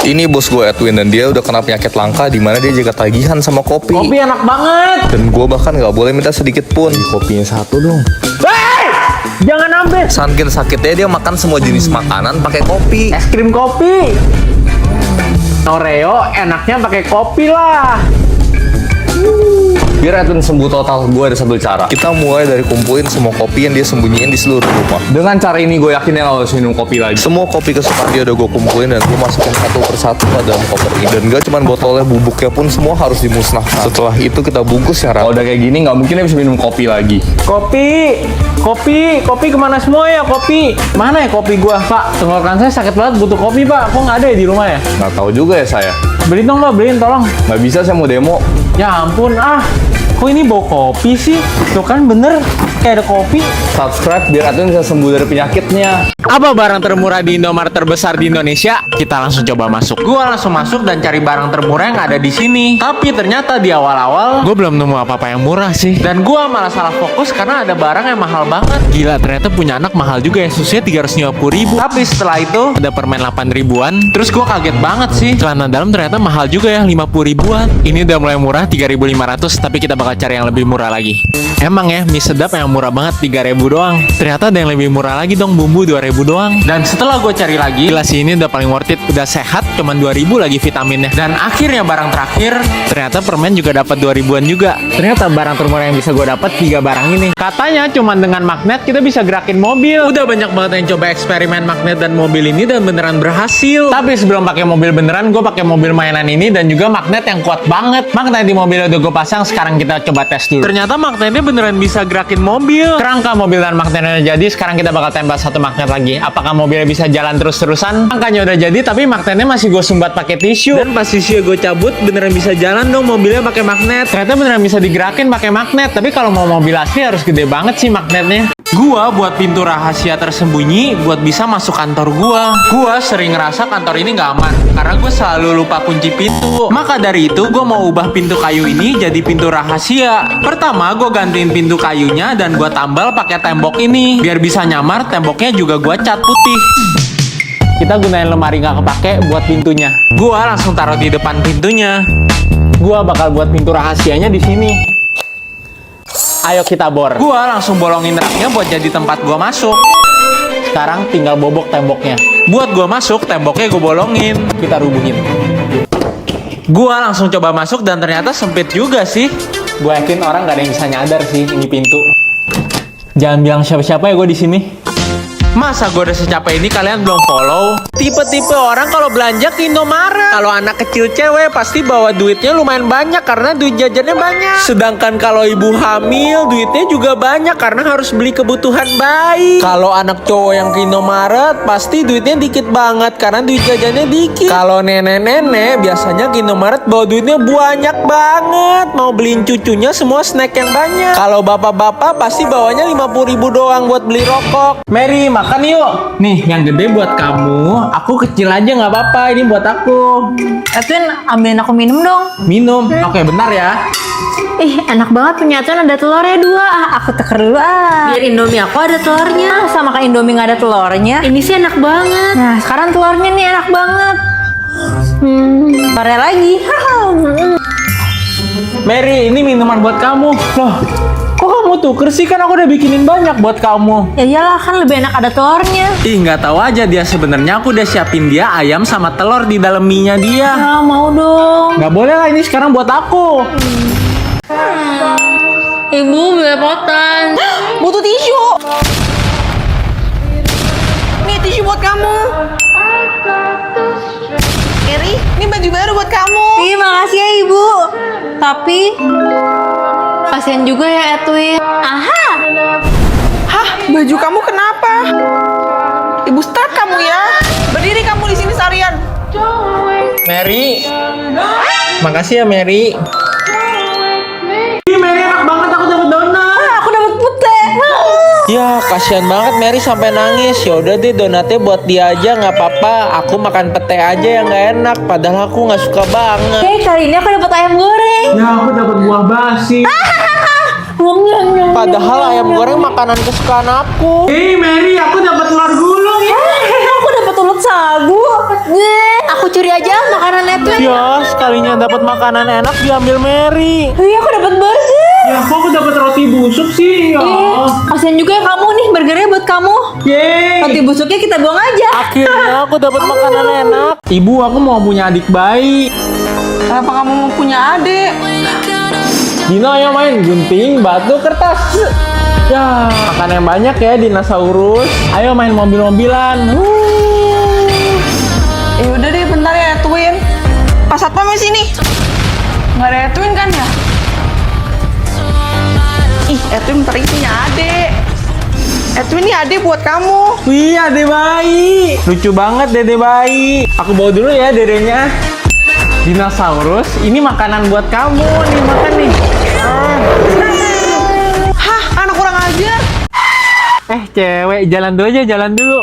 Ini bos gue Edwin dan dia udah kena penyakit langka di mana dia jaga tagihan sama kopi. Kopi enak banget. Dan gue bahkan nggak boleh minta sedikit pun. Kopinya satu dong. Jangan ambil. Saking sakitnya dia makan semua jenis makanan pakai kopi. Es krim kopi. Oreo enaknya pakai kopi lah. Biar Edwin sembuh total, gue ada satu cara. Kita mulai dari kumpulin semua kopi yang dia sembunyiin di seluruh rumah. Dengan cara ini gue yakin dia nggak harus minum kopi lagi. Semua kopi kesukaan dia udah gue kumpulin dan gue masukin satu persatu ke dalam koper ini. Dan gak cuman botolnya, bubuknya pun semua harus dimusnahkan. Setelah itu kita bungkus ya, Kalau udah kayak gini nggak mungkin dia bisa minum kopi lagi. Kopi kemana semua ya kopi? Mana ya kopi gua? Pak, tenggorokan saya sakit banget butuh kopi pak. Kok nggak ada ya di rumah ya? Nggak tahu juga ya saya. Beliin dong pak, beliin tolong. Nggak bisa, saya mau demo. Ya ampun kok ini bau kopi sih? Tuh kan bener, kayak ada kopi. Subscribe biar Edwin bisa sembuh dari penyakitnya. Apa barang termurah di Indomaret terbesar di Indonesia? Kita langsung coba masuk. Gua langsung masuk dan cari barang termurah yang ada di sini. Tapi ternyata di awal-awal gue belum nemu apa-apa yang murah sih. Dan gua malah salah fokus karena ada barang yang mahal banget. Gila, ternyata punya anak mahal juga ya. Susunya 350.000. Tapi setelah itu ada permen 8 ribuan. Terus gua kaget banget sih. Celana dalam ternyata mahal juga ya, 50 ribuan. Ini udah mulai murah 3.500, tapi kita bakal cari yang lebih murah lagi. Emang ya, mie sedap yang murah banget 3.000 doang. Ternyata ada yang lebih murah lagi dong, bumbu 2.000 doang. Dan setelah gue cari lagi, gila sih ini udah paling worth it, udah sehat, cuman 2.000 lagi vitaminnya. Dan akhirnya barang terakhir, ternyata permen juga dapat 2.000-an juga. Ternyata barang termurah yang bisa gue dapat 3 barang ini. Katanya cuman dengan magnet kita bisa gerakin mobil. Udah banyak banget yang coba eksperimen magnet dan mobil ini dan beneran berhasil. Tapi sebelum pakai mobil beneran, gue pakai mobil mainan ini dan juga magnet yang kuat banget. Magnet di mobil udah gue pasang, sekarang kita coba tes dulu. Ternyata magnetnya beneran bisa gerakin mobil. Kerangka mobil dan magnetnya jadi, sekarang kita bakal tempel satu magnet lagi. Apakah mobilnya bisa jalan terus-terusan? Angkanya udah jadi, tapi magnetnya masih gue sumbat pakai tisu. Dan pas tisu gue cabut, beneran bisa jalan dong mobilnya pakai magnet. Ternyata beneran bisa digerakin pakai magnet. Tapi kalau mau mobil asli harus gede banget sih magnetnya. Gua buat pintu rahasia tersembunyi buat bisa masuk kantor gua. Gua sering ngerasa kantor ini nggak aman karena gue selalu lupa kunci pintu. Maka dari itu gue mau ubah pintu kayu ini jadi pintu rahasia. Pertama gue gantiin pintu kayunya dan gue tambal pakai tembok ini. Biar bisa nyamar, temboknya juga gue cat putih. Kita gunain lemari nggak kepake buat pintunya. Gua langsung taruh di depan pintunya. Gua bakal buat pintu rahasianya di sini. Ayo kita bor. Gua langsung bolongin raknya buat jadi tempat gua masuk. Sekarang tinggal bobok temboknya. Buat gua masuk, temboknya gua bolongin. Kita rubuhin. Gua langsung coba masuk dan ternyata sempit juga sih. Gua yakin orang gak ada yang bisa nyadar sih ini pintu. Jangan bilang siapa-siapa ya gua di sini. Masa gue udah secapek ini kalian belum follow? Tipe-tipe orang kalau belanja ke Indomaret. Kalau anak kecil cewek pasti bawa duitnya lumayan banyak karena duit jajannya banyak. Sedangkan kalau ibu hamil duitnya juga banyak karena harus beli kebutuhan bayi. Kalau anak cowok yang ke Indomaret pasti duitnya dikit banget karena duit jajannya dikit. Kalau nenek-nenek biasanya ke Indomaret bawa duitnya banyak banget. Mau beliin cucunya semua snack yang banyak. Kalau bapak-bapak pasti bawanya 50.000 doang buat beli rokok. Mary, makan yuk. Nih, yang gede buat kamu. Aku kecil aja nggak apa-apa. Ini buat aku. Edwin, ambilin aku minum dong. Minum. Oke, bentar ya. Ih, enak banget punya Edwin, ada telurnya 2. Aku teker dulu Biar Indomie aku ada telurnya. Sama kayak Indomie nggak ada telurnya. Ini sih enak banget. Nah, sekarang telurnya nih enak banget. Telurnya lagi. Mary, ini minuman buat kamu. Loh, kok kamu tuker sih? Kan aku udah bikinin banyak buat kamu. Ya iyalah, kan lebih enak ada telurnya. Ih, nggak tahu aja dia sebenarnya aku udah siapin dia ayam sama telur di dalam mie-nya dia. Ya, mau dong. Nggak boleh lah, ini sekarang buat aku. Ibu, belepotan. Butuh tisu. Nih tisu buat kamu. Eri, ini baju baru buat kamu. Ih, makasih ya Ibu. Tapi kasihan juga ya Edwin. Aha. Hah, baju kamu kenapa? Ibu start kamu ya. Berdiri kamu di sini seharian. Mary, makasih ya Mary. Ih, Mary enak banget, aku dapat donat. Aku dapat putih. Ya, kasihan banget Mary sampai nangis. Ya udah deh, donatnya buat dia aja, nggak apa-apa. Aku makan pete aja yang nggak enak. Padahal aku nggak suka banget. Kali ini aku dapat ayam goreng. Ya, aku dapat buah basi. Padahal ayam goreng makanan kesukaan aku. Hei Mary, aku dapat telur gulung ya. Aku dapat ulut sagu. Aku aku curi aja makanan Edwin. Ya, sekalinya dapat makanan enak diambil Mary. Iya, aku dapat burger. Ya, kok aku dapat roti busuk sih? Ya. Kasian juga ya kamu nih, burgernya buat kamu. Yeay. Roti busuknya kita buang aja. Akhirnya aku dapat makanan enak. Ibu, aku mau punya adik bayi. Kenapa kamu mau punya adik? Dino, ayo main gunting, batu, kertas. Ya, makan yang banyak ya dinosaurus. Ayo main mobil-mobilan. Udah deh, bentar ya Edwin. Pas Satpam di sini. Nggak ada Edwin kan ya? Ih, Edwin bentar punya adik. Edwin nih adik buat kamu. Wih, adek bayi. Lucu banget dede bayi. Aku bawa dulu ya dedenya. Dinosaurus, ini makanan buat kamu. Nih, makan nih. Hah, anak kurang ajar. Cewek, jalan dulu aja, jalan dulu.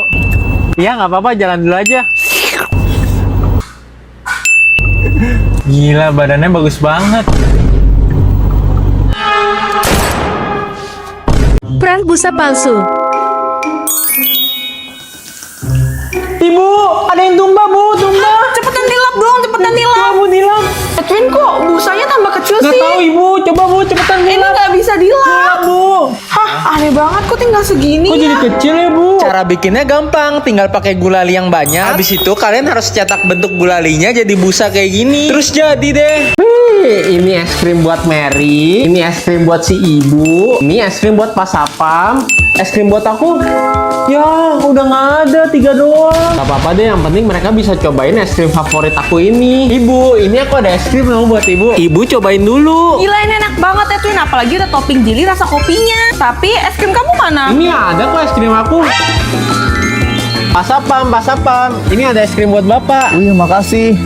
Iya, nggak apa-apa, jalan dulu aja. Gila, badannya bagus banget. Prank busa palsu. Ibu, ada yang tumbah, Bu, tumbah. Cepetan dilap dong, cepetan dilap. Bu, dilap. Edwin kok busanya tambah kecil Nggak sih? tahu, Ibu. Coba, Bu, cepetan Ini dilap. nggak bisa dilap. Bu. Hah, aneh banget kok tinggal segini Kok jadi ya? kecil ya, Bu? Cara bikinnya gampang, tinggal pakai gulali yang banyak. Habis itu kalian harus cetak bentuk gulalinya jadi busa kayak gini. Terus jadi deh. Ini es krim buat Mary, ini es krim buat si ibu, ini es krim buat Pak Sapam, es krim buat aku. Ya, udah nggak ada, 3 doang. Gak apa-apa deh, yang penting mereka bisa cobain es krim favorit aku ini. Ibu, ini aku ada es krim loh buat ibu. Ibu cobain dulu. Gila, ini enak banget Edwin, apalagi ada topping jeli rasa kopinya. Tapi es krim kamu mana? Ini ada kok es krim aku. Pak Sapam, Pak Sapam, ini ada es krim buat bapak. Wih, makasih.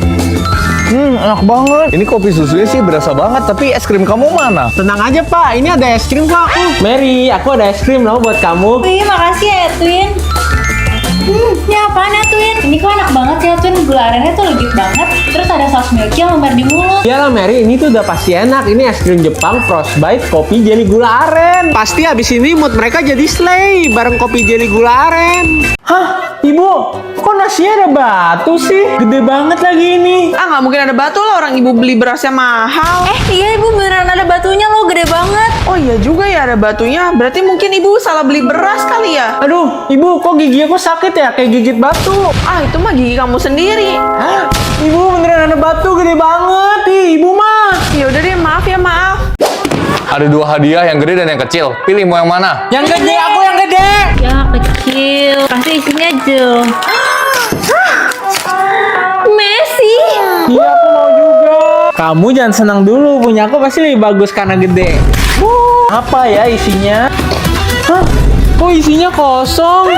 Enak banget. Ini kopi susunya sih berasa banget, tapi es krim kamu mana? Tenang aja Pak, ini ada es krim kok aku. Mary, aku ada es krim loh buat kamu. Wih, makasih ya Edwin. Ini apaan Edwin? Ini kok enak banget ya Edwin, gula arennya tuh legit banget. Terus ada saus milky yang lumer di mulut. Iyalah Mary, ini tuh udah pasti enak. Ini es krim Jepang, frostbite, kopi jelly gula aren. Pasti abis ini mood mereka jadi slay bareng kopi jelly gula aren. Hah? Ibu, kok nasinya ada batu sih? Gede banget lagi ini. Ah, nggak mungkin ada batu lah, orang ibu beli berasnya mahal. Iya ibu, beneran ada batunya loh, gede banget. Oh iya juga ya ada batunya. Berarti mungkin ibu salah beli beras kali ya? Aduh, ibu kok gigi aku sakit ya? Kayak gigit batu. Ah, itu mah gigi kamu sendiri. Hah? Ibu beneran ada batu gede banget. Ih, ibu mah. Ya udah deh, maaf ya, maaf. Ada 2 hadiah, yang gede dan yang kecil. Pilih mau yang mana? Yang gede, aku yang gede. Ya kecil, pasti isinya aja. Messi. Iya, aku mau juga. Kamu jangan senang dulu, punya aku pasti lebih bagus karena gede. Apa ya isinya? Hah? Kok isinya kosong?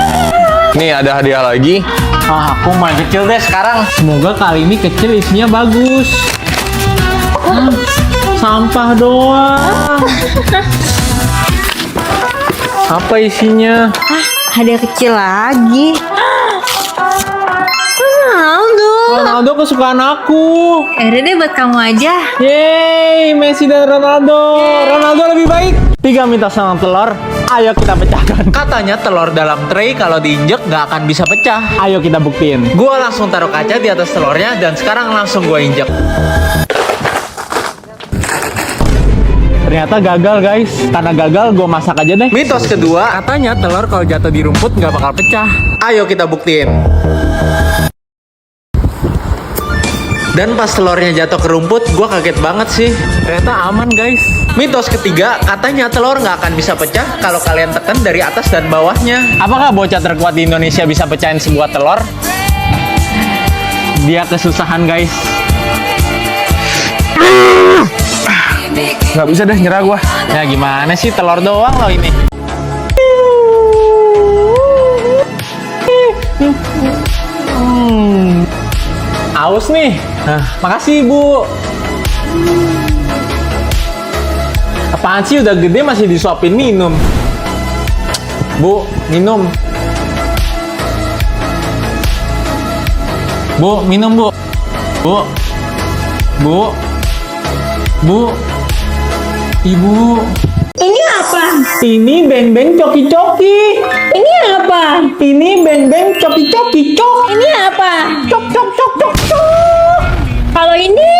Nih, ada hadiah lagi. Ah, aku mau kecil deh sekarang. Semoga kali ini kecil isinya bagus. Sampah doang. Apa isinya? Hadiah kecil lagi. Ronaldo. Ronaldo kesukaan aku. Udah deh buat kamu aja. Yeay, Messi dan Ronaldo. Ronaldo lebih baik. 3 minta sarang telur. Ayo kita pecahkan. Katanya telur dalam tray kalau diinjek nggak akan bisa pecah. Ayo kita buktiin. Gua langsung taruh kaca di atas telurnya dan sekarang langsung gua injek. Ternyata gagal guys. Karena gagal gue masak aja deh. Mitos kedua, katanya telur kalau jatuh di rumput nggak bakal pecah. Ayo kita buktiin. Dan pas telurnya jatuh ke rumput, gua kaget banget sih. Ternyata aman guys. Mitos ketiga, katanya telur nggak akan bisa pecah kalau kalian tekan dari atas dan bawahnya. Apakah bocah terkuat di Indonesia bisa pecahin sebuah telur? Dia kesusahan guys. Nggak bisa deh, nyerah gua. Ya gimana sih, telur doang loh ini. Aus nih. Nah, makasih ibu. Apaan sih, udah gede masih disuapin minum. Bu, minum. Bu, minum bu. Bu. Bu. Bu. Ibu. Ini apa Ini beng-beng coki-coki. Ini apa? Ini beng-beng coki-coki cok. Ini apa? Cok cok cok cok cok. Kalau ini?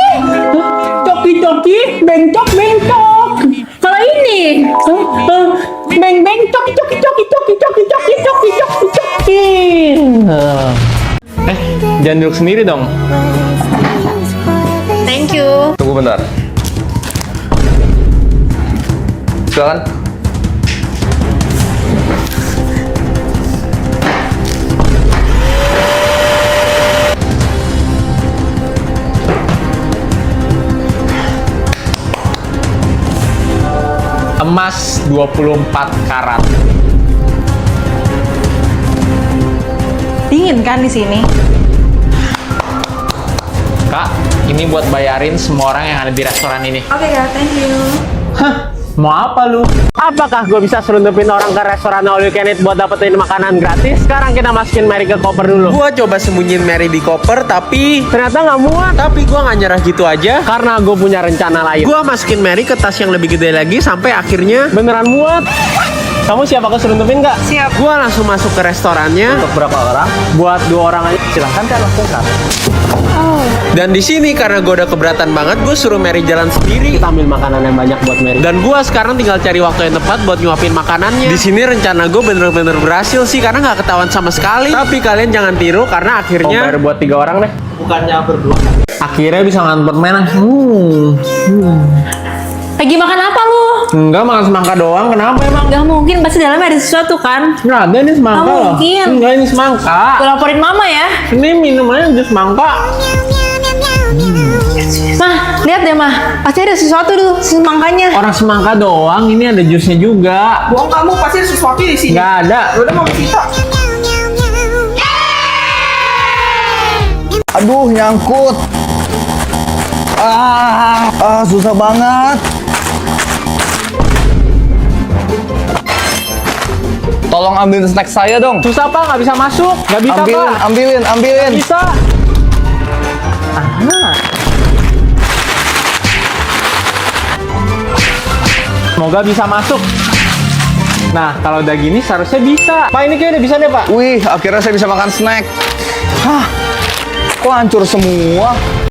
Coki-coki bengcok bengcok. Kalau ini? Beng-beng coki-coki coki-coki coki-coki coki-coki coki. Jangan duduk sendiri dong. Thank you. Tunggu bentar. Silakan. Emas 24 karat. Dingin kan di sini? Kak, ini buat bayarin semua orang yang ada di restoran ini. Oke kak, thank you. Hah? Mau apa lu? Apakah gue bisa selundupin orang ke restoran all you can eat buat dapetin makanan gratis? Sekarang kita masukin Mary ke koper dulu. Gua coba sembunyiin Mary di koper, tapi Ternyata nggak muat. tapi gua nggak nyerah gitu aja. Karena gue punya rencana lain. Gua masukin Mary ke tas yang lebih gede lagi sampai akhirnya Beneran muat. Kamu siap aku selundupin nggak? Siap. gua langsung masuk ke restorannya. Untuk berapa orang? Buat 2 orang aja. Silahkan kan langsung kan. Dan di sini karena gua udah keberatan banget, gua suruh Mary jalan sendiri. Kita ambil makanan yang banyak buat Mary. Dan gua sekarang tinggal cari waktu yang tepat buat nyuapin makanannya. Di sini rencana gue bener-bener berhasil sih karena nggak ketahuan sama sekali. Tapi kalian jangan tiru karena Mau bayar akhirnya buat 3 orang deh. bukannya berdua. Akhirnya bisa ngantar permen. Lagi makan apa lu? Enggak, makan semangka doang. Kenapa emang? Gak mungkin, pasti dalamnya ada sesuatu kan? Nggak ada, ini semangka Nggak loh. mungkin. Enggak, ini semangka. Gue laporin mama ya. Ini minumannya jus semangka. Mah, lihat deh mah. Pasti ada sesuatu tuh semangkanya. Orang semangka doang, ini ada jusnya juga. Bohong kamu, pasti ada sesuatu di sini. Nggak ada. Udah mau cerita. Aduh, nyangkut. Susah banget. Tolong ambilin snack saya dong. Susah pak, nggak bisa masuk. Nggak bisa Ambilin, pak. ambilin, ambilin. Bisa. Semoga bisa masuk. Nah, kalau udah gini seharusnya bisa. Pak, ini kayaknya udah bisa deh, Pak. Wih, akhirnya saya bisa makan snack. Hah, kok hancur semua?